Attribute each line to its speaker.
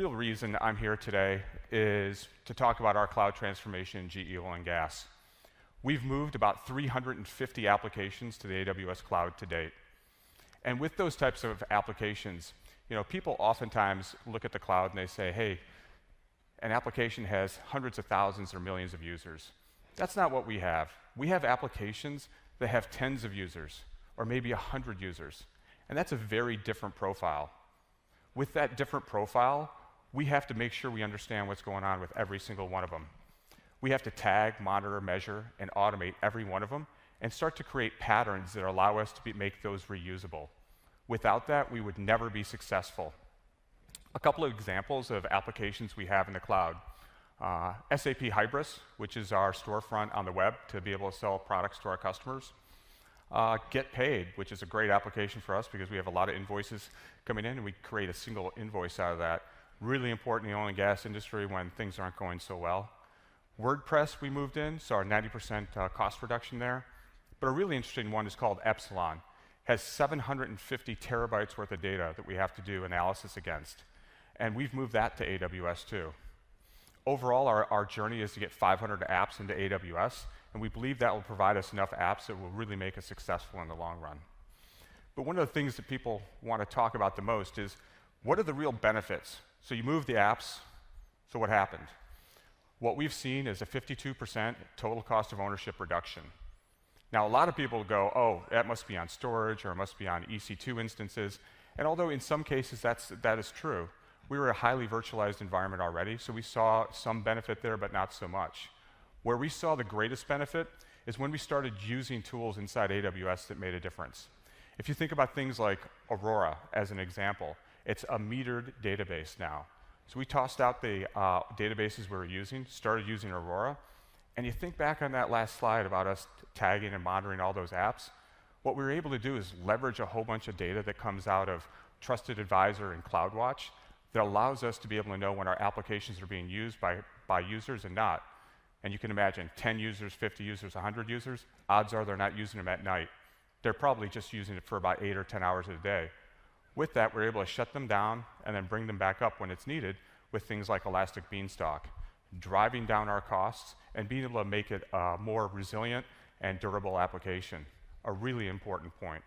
Speaker 1: real reason I'm here today is to talk about our cloud transformation in GE Oil and Gas. We've moved about 350 applications to the AWS cloud to date. And with those types of applications, people oftentimes look at the cloud and they say, hey, an application has hundreds of thousands or millions of users. That's not what we have. We have applications that have tens of users, or maybe 100 users. And that's a very different profile. With that different profile, we have to make sure we understand what's going on with every single one of them. We have to tag, monitor, measure, and automate every one of them, and start to create patterns that allow us to make those reusable. Without that, we would never be successful. A couple of examples of applications we have in the cloud. SAP Hybris, which is our storefront on the web to be able to sell products to our customers. Get Paid, which is a great application for us because we have a lot of invoices coming in and we create a single invoice out of that. Really important in the oil and gas industry when things aren't going so well. WordPress we moved in, so our 90% cost reduction there. But a really interesting one is called Epsilon. Has 750 terabytes worth of data that we have to do analysis against. And we've moved that to AWS too. Overall, our journey is to get 500 apps into AWS, and we believe that will provide us enough apps that will really make us successful in the long run. But one of the things that people want to talk about the most is, what are the real benefits? So you move the apps, so what happened? What we've seen is a 52% total cost of ownership reduction. Now, a lot of people go, oh, that must be on storage, or it must be on EC2 instances, and although in some cases that is true, we were a highly virtualized environment already, so we saw some benefit there, but not so much. Where we saw the greatest benefit is when we started using tools inside AWS that made a difference. If you think about things like Aurora as an example, it's a metered database now. So we tossed out the databases we were using, started using Aurora, and you think back on that last slide about us tagging and monitoring all those apps, what we were able to do is leverage a whole bunch of data that comes out of Trusted Advisor and CloudWatch that allows us to be able to know when our applications are being used by users and not. And you can imagine 10 users, 50 users, 100 users, odds are they're not using them at night. They're probably just using it for about 8 or 10 hours a day. With that, we're able to shut them down and then bring them back up when it's needed with things like Elastic Beanstalk, driving down our costs and being able to make it a more resilient and durable application, a really important point.